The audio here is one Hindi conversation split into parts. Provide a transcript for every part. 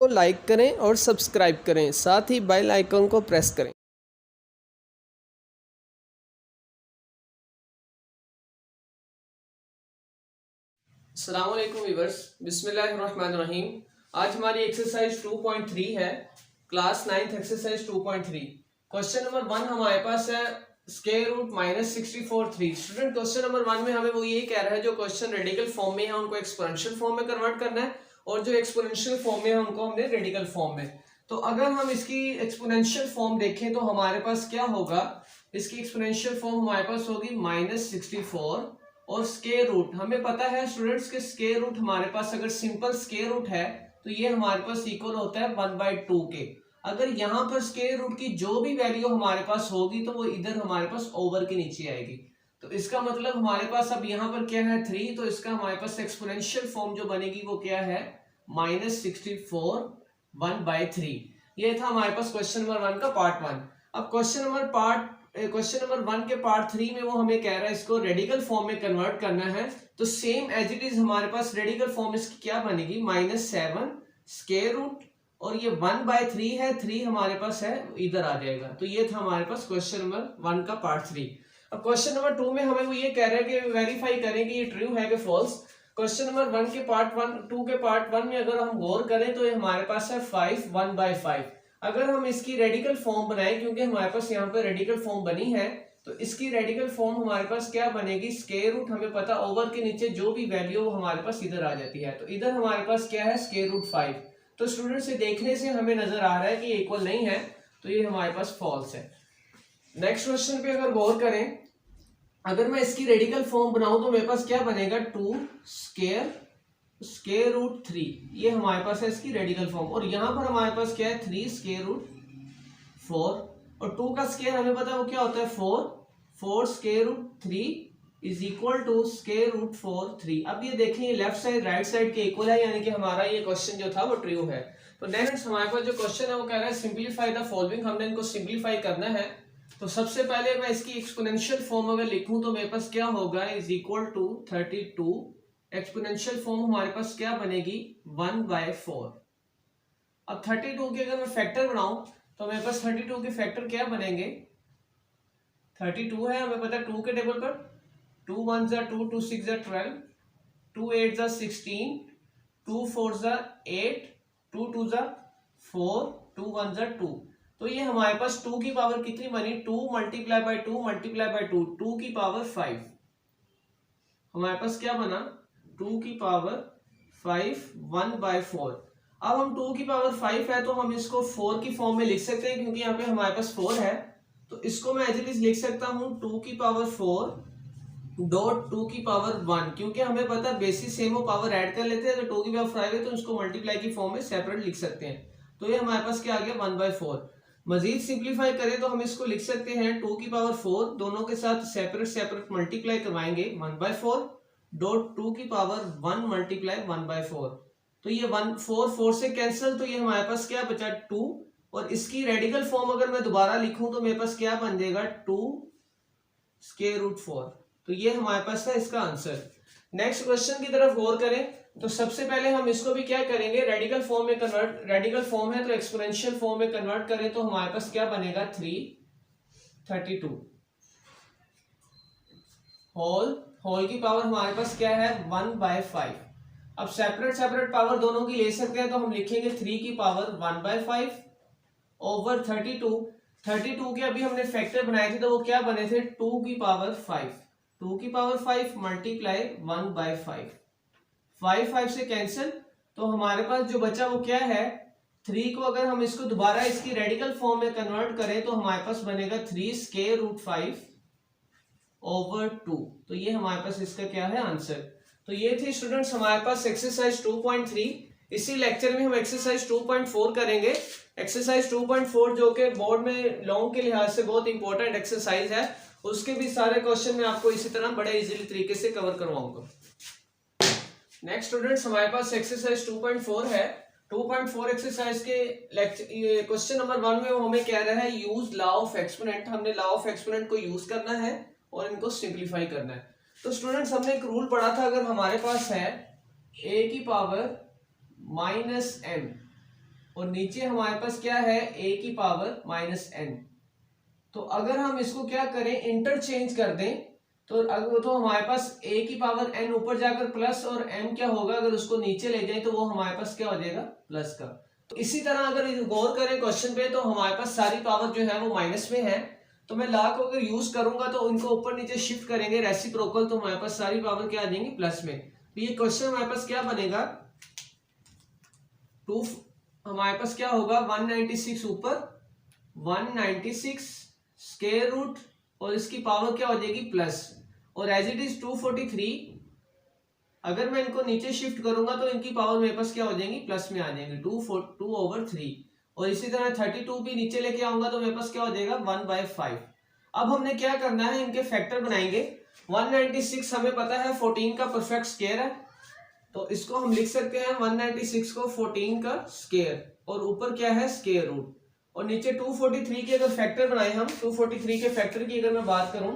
को लाइक करें और सब्सक्राइब करें, साथ ही बेल आइकन को प्रेस करें। अस्सलाम वालेकुम व्यूअर्स, बिस्मिल्लाहिर्रहमानिर्रहीम। आज हमारी एक्सरसाइज 2.3 है, class 9th exercise 2.3। Question number 1 हमारे पास है square root -64(3). Student question number 1 में हमें वो ये कह रहा है जो क्वेश्चन रेडिकल फॉर्म में है उनको एक्सपोनेंशियल फॉर्म में कन्वर्ट करना है, और जो एक्सपोनेंशियल फॉर्म में है उनको हमने रेडिकल फॉर्म में। तो अगर हम इसकी एक्सपोनेंशियल फॉर्म देखें तो हमारे पास क्या होगा, इसकी एक्सपोनेंशियल फॉर्म हमारे पास होगी -64 और स्क्वायर रूट। हमें पता है स्टूडेंट्स के स्क्वायर रूट हमारे पास अगर सिंपल स्क्वायर रूट है तो ये हमारे पास इक्वल होता है 1/2 के। अगर यहाँ पर स्क्वायर रूट की जो भी वैल्यू हमारे पास होगी तो वो इधर हमारे पास ओवर के नीचे आएगी। तो इसका मतलब हमारे पास अब यहाँ पर क्या है 3, तो इसका हमारे पास एक्सपोनेंशियल फॉर्म जो बनेगी वो क्या है -64 1/3। ये था हमारे पास क्वेश्चन नंबर 1 का पार्ट 1। अब क्वेश्चन नंबर 1 के पार्ट 3 में वो हमें कह रहा है इसको रेडिकल फॉर्म में कन्वर्ट करना है। तो सेम एज इट इज हमारे पास रेडिकल फॉर्म इसकी क्या बनेगी, -7 स्क्वायर रूट, और ये 1/3 है, 3 हमारे पास है इधर आ जाएगा। तो ये था हमारे पास क्वेश्चन नंबर 1 का पार्ट 3। अब क्वेश्चन नंबर 2 में हमें वो ये कह रहा है कि वेरीफाई करें कि ये ट्रू है कि फॉल्स। क्वेश्चन नंबर 1 के पार्ट 2 के पार्ट 1 में अगर हम गौर करें तो ये हमारे पास है 5 1/5। अगर हम इसकी रेडिकल फॉर्म बनाएं, क्योंकि हमारे पास यहाँ पे रेडिकल फॉर्म बनी है, तो इसकी रेडिकल फॉर्म हमारे पास क्या बनेगी, स्क्वायर रूट हमें पता ओवर के नीचे जो भी वैल्यू हमारे पास इधर आ जाती है। तो इधर हमारे पास क्या है स्क्वायर रूट 5। तो स्टूडेंट से देखने से हमें नजर आ रहा है कि इक्वल नहीं है, तो ये हमारे पास फॉल्स है। नेक्स्ट क्वेश्चन पे अगर गौर करें, अगर मैं इसकी रेडिकल फॉर्म बनाऊं तो मेरे पास क्या बनेगा 2 स्क्वायर रूट 3। ये हमारे पास है इसकी रेडिकल फॉर्म, और यहां पर हमारे पास क्या है 3 स्क्वायर रूट 4, और 2 का स्क्वायर हमें पता है वो क्या होता है 4 square root 3 is equal to square root 4 3। अब ये देखें ये लेफ्ट साइड राइट साइड के इक्वल है, यानी कि हमारा ये क्वेश्चन जो था वो ट्रू है। तो नेक्स्ट हमारे पास जो क्वेश्चन है वो कह रहा है सिंप्लीफाई द फॉलोइंग। हमने इनको सिंप्लीफाई करना है। तो सबसे पहले मैं इसकी एक्सपोनेंशियल फॉर्म अगर लिखूं तो मेरे पास क्या होगा, is equal to 32। Exponential form हमारे पास क्या बनेगी 1/4। अब 32 के अगर मैं फैक्टर बनाऊं तो मेरे पास 32 के फैक्टर क्या बनेंगे, 32 है हमें पता है 2 के टेबल पर 2 1 2 2 6 12 2 8 16 2 4 8 2 2 4 2 1 2। तो ये हमारे पास 2 की पावर कितनी बनी, 2 मल्टीप्लाई बाय 2 मल्टीप्लाई बाय 2, 2 की पावर 5। हमारे पास क्या बना 2 की पावर 5 1/4। अब हम 2 की पावर 5 है तो हम इसको 4 की फॉर्म में लिख सकते हैं, क्योंकि यहाँ पे हमारे पास 4 है। तो इसको मैं एज इट इज लिख सकता हूँ 2 की पावर 4 डॉट 2 की पावर 1, क्योंकि हमें पता है बेसिस सेम हो पावर ऐड कर लेते हैं। अगर 2 की पावर 5 है तो इसको मल्टीप्लाई की फॉर्म में सेपरेट लिख सकते हैं। तो ये हमारे पास क्या आ गया 1/4। मजीद सिंप्लीफाई करें तो हम इसको लिख सकते हैं 2 की पावर 4 दोनों के साथ सेपरेट मल्टीप्लाई करवाएंगे 1/4 डॉट 2 की पावर 1 मल्टीप्लाई 1/4। तो ये 1 4 से कैंसिल, तो ये हमारे पास क्या बचा 2। और इसकी रेडिकल फॉर्म अगर मैं दोबारा लिखूं तो मेरे पास क्या बन जाएगा 2 स्क्वायर रूट 4। तो ये हमारे पास था इसका आंसर। नेक्स्ट क्वेश्चन की तरफ गौर करें तो सबसे पहले हम इसको भी क्या करेंगे रेडिकल फॉर्म में कन्वर्ट। रेडिकल फॉर्म है तो एक्सपोनेंशियल फॉर्म में कन्वर्ट करें तो हमारे पास क्या बनेगा 332 होल की पावर हमारे पास क्या है 1/5। अब सेपरेट पावर दोनों की ले सकते हैं, तो हम लिखेंगे 3 की पावर 1/5 ओवर 32 के अभी हमने फैक्टर बनाए थे तो वो क्या बने थे 2 की पावर 5 मल्टीप्लाई 1/5। 5 से कैंसिल, तो हमारे पास जो बचा वो क्या है 3 को अगर हम इसको दोबारा इसकी रेडिकल फॉर्म में कन्वर्ट करें तो हमारे पास बनेगा 3 स्क्वायर रूट 5 ओवर 2। तो ये हमारे पास इसका क्या है आंसर। तो ये थी स्टूडेंट्स हमारे पास एक्सरसाइज 2.3। इसी लेक्चर में हम एक्सरसाइज 2.4 करेंगे। एक्सरसाइज 2.4 जो कि बोर्ड में लॉन्ग के लिहाज से बहुत इंपॉर्टेंट एक्सरसाइज है, उसके भी सारे क्वेश्चन मैं आपको इसी तरह बड़े इजीली तरीके से कवर करवाऊंगा। नेक्स्ट स्टूडेंट्स हमारे पास एक्सरसाइज 2.4 है। 2.4 एक्सरसाइज के क्वेश्चन नंबर 1 में वो हमें कह रहा है यूज लॉ ऑफ एक्सपोनेंट। हमने लॉ ऑफ एक्सपोनेंट को यूज करना है और इनको सिंप्लीफाई करना है। तो स्टूडेंट्स हमने एक रूल पढ़ा था, अगर हमारे पास है a की पावर -m और नीचे हमारे पास क्या है a की पावर माइनस n। तो अगर हम इसको क्या करें इंटरचेंज कर दें तो अगर तो हमारे पास a की पावर n ऊपर जाकर प्लस और m क्या होगा अगर उसको नीचे ले जाए तो वो हमारे पास क्या हो जाएगा प्लस का। तो इसी तरह अगर गौर करें क्वेश्चन पे तो हमारे पास सारी पावर जो है वो माइनस में है, तो मैं लॉ को अगर यूज करूंगा तो इनको ऊपर नीचे शिफ्ट करेंगे रेसिप्रोकल, तो हमारे पास सारी पावर क्या आ जाएंगी प्लस में। तो ये क्वेश्चन हमारे पास क्या बनेगा टू, हमारे पास क्या होगा 196 ऊपर 196 स्क्वायर रूट और इसकी पावर क्या हो जाएगी प्लस, और एज इट इज 243 अगर मैं इनको नीचे शिफ्ट करूंगा तो इनकी पावर मेरे पास क्या हो जाएंगी प्लस में आ जाएंगे 2/3। और इसी तरह 32 भी नीचे लेके आऊंगा तो मेरे पास क्या हो जाएगा 1/5। अब हमने क्या करना है इनके फैक्टर बनाएंगे। 196 हमें पता है 14 का परफेक्ट स्क्वायर है, तो इसको हम लिख सकते हैं 196 को 14 का स्क्वायर और ऊपर क्या है स्क्वायर रूट, और नीचे 243 के अगर फैक्टर बनाए हम 243 के फैक्टर की अगर मैं बात करूं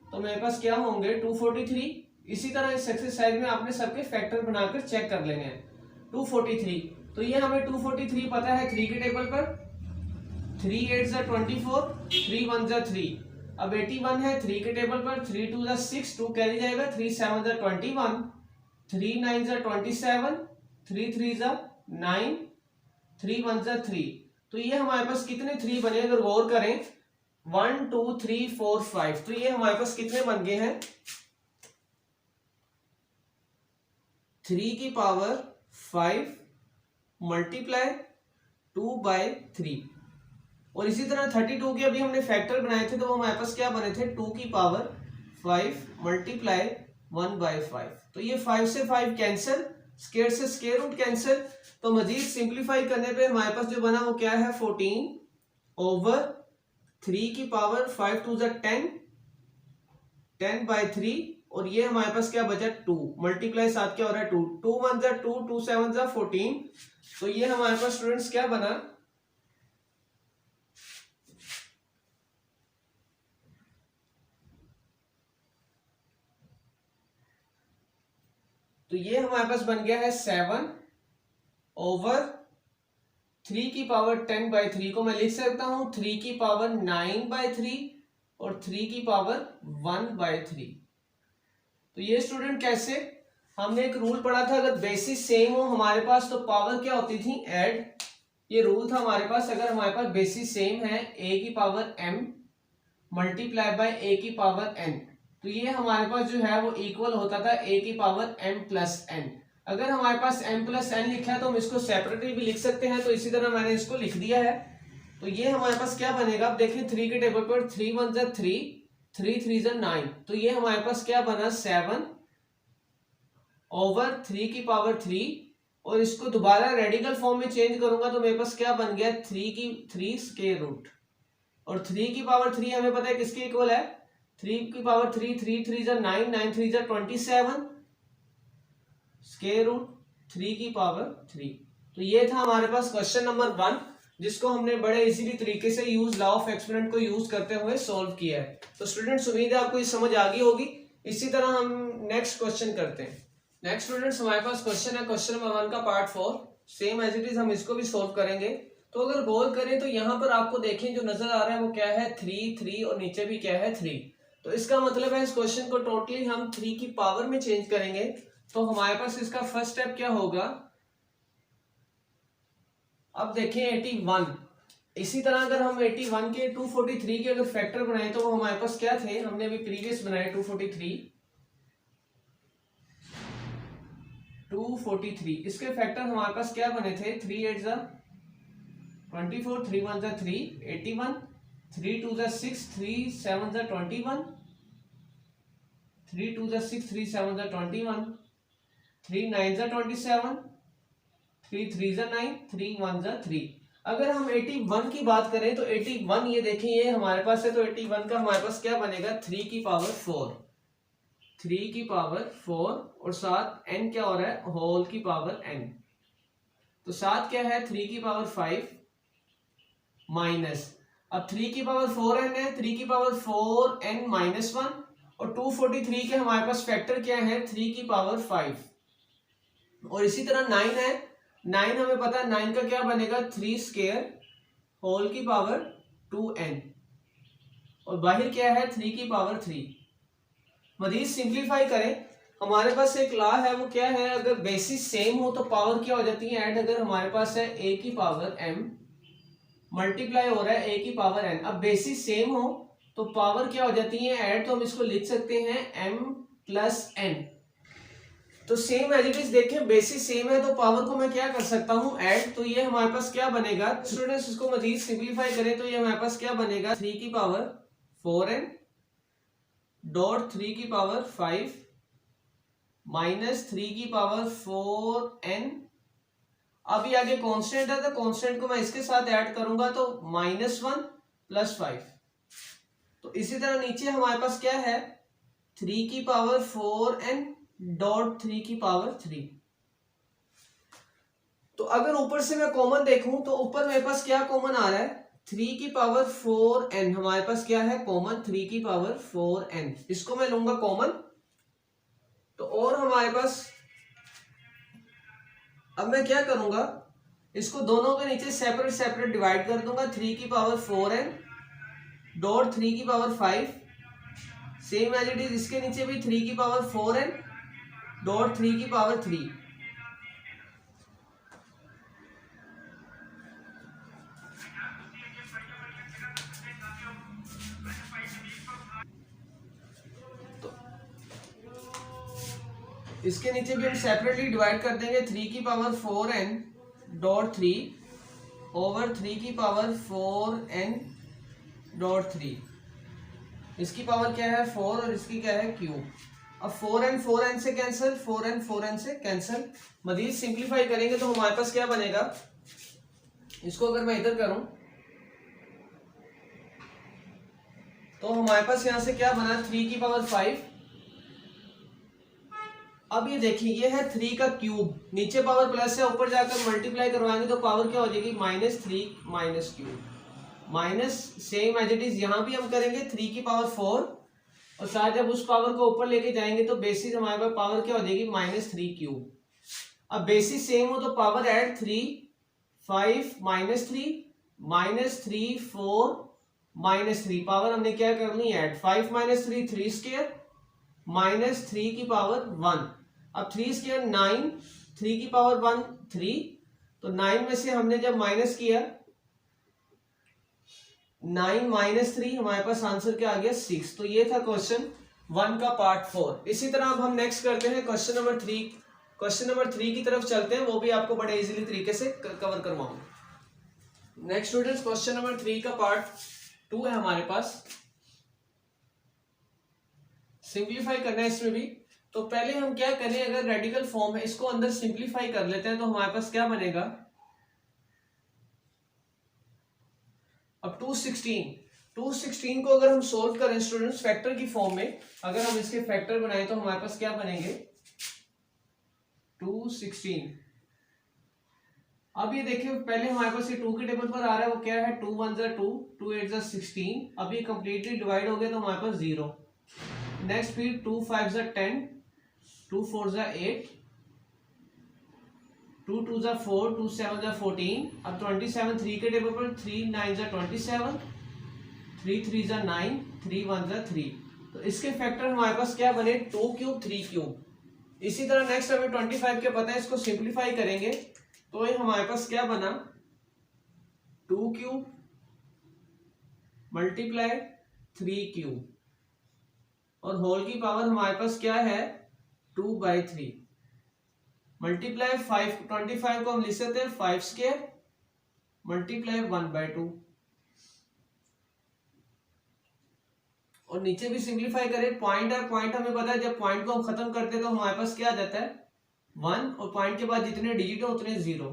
तो मेरे पास क्या होंगे 243। इसी तरह इस एक्सरसाइज में आपने सबके फैक्टर बनाकर चेक कर लेने हैं 243। तो ये हमें 243 पता है 3 के टेबल पर, 3 8 जा 24, 3 1 जा 3। अब 81 है 3 के टेबल पर, 3 2 जा 6, 2 कैरी जाएगा, 3 7 जा 21, 3 9 जा 27, 3 3 जा 9, 3 1 जा 3। तो ये हमारे पास कितने 3 बने अगर गौर करें 1 2 3 4 5, तो ये हमारे पास कितने बन गए हैं 3 की पावर 5 मल्टीप्लाई 2/3। और इसी तरह 32 के अभी हमने फैक्टर बनाए थे तो वो हमारे पास क्या बने थे 2 की पावर 5 मल्टीप्लाई 1/5। तो ये 5 से 5 कैंसिल, स्क्वायर से स्क्वायर रूट कैंसिल, तो मजीद सिंप्लीफाई करने पे हमारे पास जो बना वो क्या है 14/3 की पावर 5 2 जा 10, 10/3, और ये हमारे पास क्या बचा 2 मल्टीप्लाई साथ क्या हो रहा है 2, 2 1 जा 2, 2 7 जा 14। तो ये हमारे पास स्टूडेंट्स क्या बना तो ये हमारे पास बन गया है 7/3 की पावर 10/3 को मैं लिख सकता हूं 3 की पावर 9/3 और 3 की पावर 1/3। तो ये स्टूडेंट कैसे, हमने एक रूल पढ़ा था अगर बेसिस सेम हो हमारे पास तो पावर क्या होती थी ऐड। ये रूल था हमारे पास अगर हमारे पास बेसिस सेम है a की power m multiply by a की पावर n, तो ये हमारे पास जो है वो इक्वल होता था a की पावर m प्लस n। अगर हमारे पास m प्लस n लिखा है तो हम इसको सेपरेटली भी लिख सकते हैं, तो इसी तरह मैंने इसको लिख दिया है। तो ये हमारे पास क्या बनेगा, अब देखिए 3 के टेबल पर 3 1 जा 3, 3 3 जा 9, तो ये हमारे पास क्या बना 7/3 की पावर 3, और इसको दोबारा रेडिकल फॉर्म में चेंज करूंगा तो मेरे पास क्या बन गया 3 स्क्वायर रूट, और 3 की पावर 3 हमें पता है किसके इक्वल है 3 की पावर 3, 3 3 जा 9, 9 3 जा 27 स्क्वायर रूट 3 की पावर 3। तो ये था हमारे पास क्वेश्चन नंबर 1 जिसको हमने बड़े इजीली तरीके से यूज लॉ ऑफ एक्सपेरिमेंट को यूज करते हुए सॉल्व किया है। तो स्टूडेंट्स उम्मीद है आपको ये समझ आ गई होगी। इसी तरह हम नेक्स्ट क्वेश्चन करते हैं। नेक्स्ट स्टूडेंट्स हमारे पास क्वेश्चन है क्वेश्चन नंबर 1 का part 4, same as it is हम इसको भी सॉल्व करेंगे। तो अगर गौर करें तो यहाँ पर आपको देखें जो नजर आ रहा है वो क्या है 3 3 और नीचे भी क्या है 3। तो इसका मतलब है इस क्वेश्चन को टोटली हम 3 की पावर में चेंज करेंगे। तो हमारे पास इसका फर्स्ट स्टेप क्या होगा, अब देखें 81। इसी तरह अगर हम 81 के 243 के अगर फैक्टर बनाए तो वो हमारे पास क्या थे, हमने अभी प्रीवियस बनाए 243 इसके फैक्टर हमारे पास क्या बने थे 3 8 जा 24, 3 1 जा 3 81, 3 2 जा 6, 3 7 जा 21, 3 2 जा 6, 3 7 जा 21, 3 9 जा 27, 3 3 जा 9, 3 1 जा 3। अगर हम 81 की बात करें तो 81 ये देखें ये हमारे पास है, तो 81 का हमारे पास क्या बनेगा 3 की पावर 4, 3 की पावर 4 और साथ n क्या हो रहा है होल की पावर n। तो साथ क्या है 3 की पावर 5 माइनस, अब 3 की पावर 4n है 3 की पावर 4n माइनस 1, और 243 के हमारे पास फैक्टर क्या है 3 की पावर 5, और इसी तरह 9 है 9 हमें पता है, 9 का क्या बनेगा 3 स्क्वायर होल की पावर 2n, और बाहर क्या है 3 की पावर 3। मजीद सिंप्लीफाई करें, हमारे पास एक लॉ है, वो क्या है, अगर बेसिस सेम हो तो पावर क्या हो जाती है ऐड। अगर हमारे पास है a की पावर m मल्टीप्लाई हो रहा है a की पावर n, अब बेसिस सेम हो तो पावर क्या हो जाती है ऐड, तो हम इसको लिख सकते हैं m प्लस n। तो सेम एज इट इज देखें, बेसिस सेम है तो पावर को मैं क्या कर सकता हूं ऐड, तो ये हमारे पास क्या बनेगा स्टूडेंट्स, इसको मजीद सिंप्लीफाई करें तो ये हमारे पास क्या बनेगा 3 की पावर 4n डॉट 3 की पावर 5 माइनस 3 की पावर 4n। अभी आगे कांस्टेंट है तो कांस्टेंट को मैं इसके साथ ऐड करूंगा तो -1 प्लस 5। तो इसी तरह नीचे हमारे पास क्या है 3 की पावर 4n डॉट 3 की पावर 3। तो अगर ऊपर से मैं कॉमन देखूं तो ऊपर मेरे पास क्या कॉमन आ रहा है 3 की पावर 4n, हमारे पास क्या है कॉमन 3 की पावर 4n, इसको मैं लूंगा कॉमन। तो और हमारे पास अब मैं क्या करूंगा, इसको दोनों के नीचे सेपरेट सेपरेट डिवाइड कर दूंगा, 3 की पावर 4n डॉट 3 की power 5, same as it is इसके नीचे भी 3 की पावर 4n डॉट 3 की पावर 3। इसके नीचे भी हम सेपरेटली डिवाइड कर देंगे, 3 की पावर 4n डॉट 3 ओवर 3 की पावर 4n डॉट 3। इसकी पावर क्या है 4 और इसकी क्या है क्यूब। अब 4n से कैंसिल, 4n से कैंसिल। मजीद सिंप्लीफाई करेंगे तो हमारे पास क्या बनेगा, इसको अगर मैं इधर करूं तो हमारे पास यहां से क्या बना 3 की पावर 5। अब ये देखिए ये है 3 का क्यूब, नीचे पावर प्लस है, ऊपर जाकर मल्टीप्लाई करवाएंगे तो पावर क्या हो जाएगी -3 minus cube minus, same as it is यहां भी हम करेंगे 3 की पावर 4, और साथ जब उस पावर को ऊपर लेके जाएंगे तो बेसिस हमारे पास पावर क्या हो जाएगी -3 क्यूब। अब बेसिस सेम हो तो पावर ऐड 3 5 -3 4 -3, पावर हमने क्या करनी है ऐड, 5 -3 3 स्क्वायर -3 की पावर 1। अब 3 स्क्वायर 9, 3 की पावर 1 3, तो 9 में से हमने जब माइनस किया 9 -3, हमारे पास आंसर क्या आ गया 6। तो ये था क्वेश्चन 1 का पार्ट 4। इसी तरह अब हम नेक्स्ट करते हैं क्वेश्चन नंबर 3। क्वेश्चन नंबर 3 की तरफ चलते हैं, वो भी आपको बड़े इजीली तरीके से कवर करवाऊंगा। नेक्स्ट स्टूडेंट्स क्वेश्चन नंबर 3 का पार्ट 2 है हमारे पास, सिंप्लीफाई करना है इसमें भी। तो पहले हम क्या करें, अगर रेडिकल फॉर्म है इसको अंदर सिंप्लीफाई कर लेते हैं तो हमारे पास क्या बनेगा, अब 216 को अगर हम सोल्व करें स्टूडेंट्स फैक्टर की फॉर्म में, अगर हम इसके फैक्टर बनाएं तो हमारे पास क्या बनेंगे 216। अब ये देखिए पहले हमारे पास ये 2 के टेबल पर आ रहा है, वो क्या है 2 1 2 2 8 16। अब ये कंप्लीटली डिवाइड हो गया तो हमारे पास 0। नेक्स्ट फिर 2 5 10 2 4 8 2 2 4 2 7 14। अब 27 3 के टेबल पर 3 9 27 3 3 9 3 1 3। तो इसके फैक्टर हमारे पास क्या बने 2 क्यूब 3 क्यूब। इसी तरह नेक्स्ट हमें 25 के पता है, इसको सिंप्लीफाई करेंगे तो ये हमारे पास क्या बना 2 क्यूब मल्टीप्लाई 3 क्यूब, और होल की पावर हमारे पास क्या है 2/3 मल्टीप्लाई 5। 25 को हम लिख सकते हैं 5 स्क्वायर मल्टीप्लाई 1/2, और नीचे भी सिंप्लीफाई करें। पॉइंट है, पॉइंट हमें पता है जब पॉइंट को हम खत्म करते हैं तो हमारे पास क्या आ जाता है 1, और पॉइंट के बाद जितने डिजिट हो उतने 0,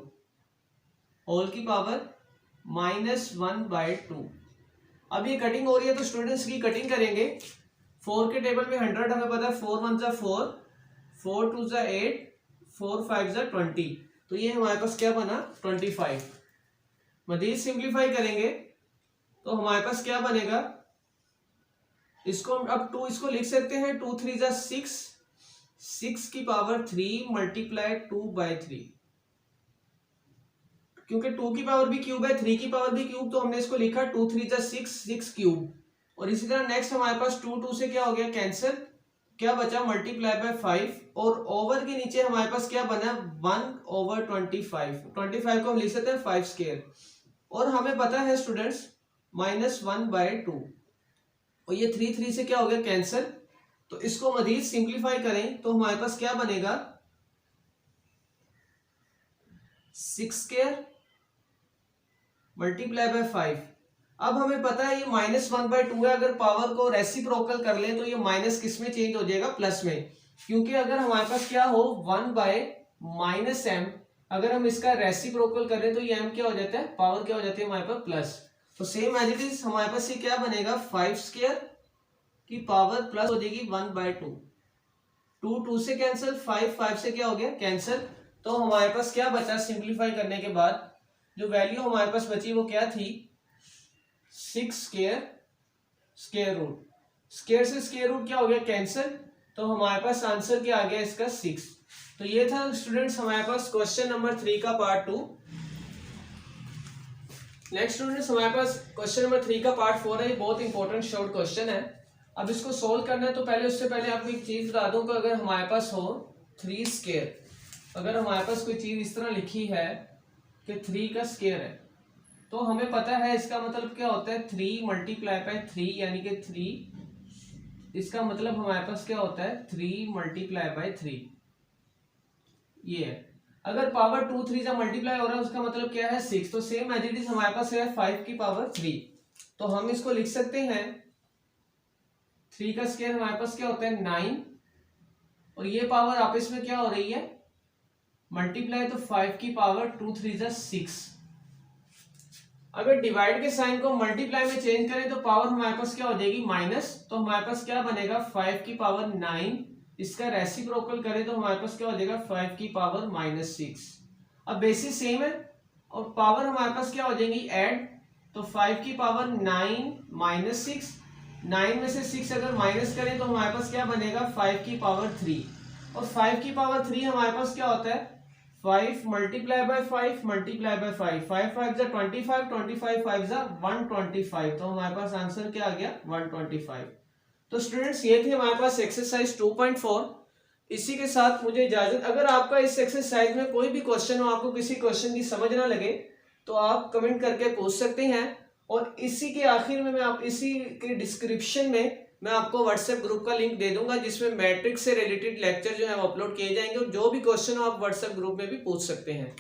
होल की पावर -1/2। अब ये कटिंग हो रही है तो स्टूडेंट्स की कटिंग करेंगे। 4 के टेबल में 100 हमें पता है, 4 1 4 4 2 8 4 5 20। तो ये हमारे पास क्या बना 25। मजीद सिंप्लीफाई करेंगे तो हमारे पास क्या बनेगा, इसको अब 2 इसको लिख सकते हैं 2 3 6 की पावर 3 मल्टीप्लाई 2/3। क्योंकि 2 की पावर भी क्यूब है, 3 की पावर भी क्यूब, तो हमने इसको लिखा 2 3 जा 6, 6 क्यूब। और इसी तरह नेक्स्ट हमारे पास 2 2 से क्या हो गया कैंसिल, क्या बचा मल्टीप्लाई बाय 5, और ओवर के नीचे हमारे पास क्या बना 1/25, 25 को हम लिख सकते हैं 5 स्क्वायर। और हमें पता है स्टूडेंट्स -1/2, और ये 3 3 से क्या हो गया कैंसिल। तो इसको मजीद सिंप्लीफाई करें तो हमारे पास क्या बनेगा 6 स्क्वायर मल्टीप्लाई बाय 5। अब हमें पता है ये -1/2 है, अगर पावर को रेसिप्रोकल कर लें तो ये माइनस किस में चेंज हो जाएगा, प्लस में। क्योंकि अगर हमारे पास क्या हो 1/-m, अगर हम इसका रेसिप्रोकल करें तो ये m क्या हो जाता है, पावर क्या हो जाती है हमारे पास प्लस। तो सेम एज इट इज हमारे पास ये क्या बनेगा 5 स्क्वायर की पावर प्लस हो जाएगी 1/2, 2 2 से कैंसिल, 5 5 से क्या हो गया कैंसिल। तो हमारे पास क्या बचा सिंप्लीफाई करने के बाद, जो वैल्यू हमारे पास बची वो क्या थी 6 स्क्वायर स्क्वायर रूट, स्क्वायर से स्क्वायर रूट क्या हो गया कैंसिल। तो हमारे पास आंसर क्या आ गया इसका 6। तो ये था स्टूडेंट्स हमारे पास क्वेश्चन नंबर 3 का पार्ट 2। नेक्स्ट स्टूडेंट्स हमारे पास क्वेश्चन नंबर 3 का पार्ट 4 है, बहुत इंपॉर्टेंट शॉर्ट क्वेश्चन है। अब इसको सोल्व करना है तो पहले उससे पहले आपको एक चीज बता दूं कि अगर हमारे पास हो 3 स्क्वायर, अगर हमारे पास कोई चीज इस तरह लिखी है कि 3 का स्क्वायर है, तो हमें पता है इसका मतलब क्या होता है 3 मल्टीप्लाई बाय 3 यानी कि 3, इसका मतलब हमारे पास क्या होता है 3 मल्टीप्लाई बाय 3, ये है। अगर पावर 2 3 से मल्टीप्लाई हो रहा है उसका मतलब क्या है 6, तो सेम एज इट इज हमारे पास है 5 की पावर 3। तो हम इसको लिख सकते हैं 3 का स्क्वायर हमारे पास क्या होता है 9, और ये पावर आपस में क्या हो रही है मल्टीप्लाई, तो 5 की पावर 2 3 जा 6। अगर डिवाइड के साइन को मल्टीप्लाई में चेंज करें तो पावर हमारे पास क्या हो जाएगी माइनस, तो हमारे पास क्या बनेगा 5 की पावर 9, इसका रेसिप्रोकल करें तो हमारे पास क्या हो जाएगा 5 की पावर -6। अब बेसिस सेम है और पावर हमारे पास क्या हो जाएगी ऐड, तो 5 की पावर 9 -6, 9 में से 6 अगर माइनस करें तो हमारे पास क्या बनेगा 5 की पावर 3, और 5 की पावर 3 हमारे पास क्या होता है 5 मल्टीप्लाई बाय 5 मल्टीप्लाई बाय 5, 5 5 जा 25, 25 5 जा 125, तो हमारे पास आंसर क्या आ गया 125। तो स्टूडेंट्स ये थी हमारे पास एक्सरसाइज 2.4। इसी के साथ मुझे इजाजत। अगर आपका इस एक्सरसाइज में कोई भी क्वेश्चन हो, आपको किसी क्वेश्चन की समझ ना लगे तो आप कमेंट करके पूछ सकते हैं, और इसी के आखिर में इसी के डिस्क्रिप्शन में मैं आपको व्हाट्सएप ग्रुप का लिंक दे दूंगा जिसमें मैट्रिक्स से रिलेटेड लेक्चर जो है वो अपलोड किए जाएंगे, और जो भी क्वेश्चन हो आप व्हाट्सएप ग्रुप में भी पूछ सकते हैं।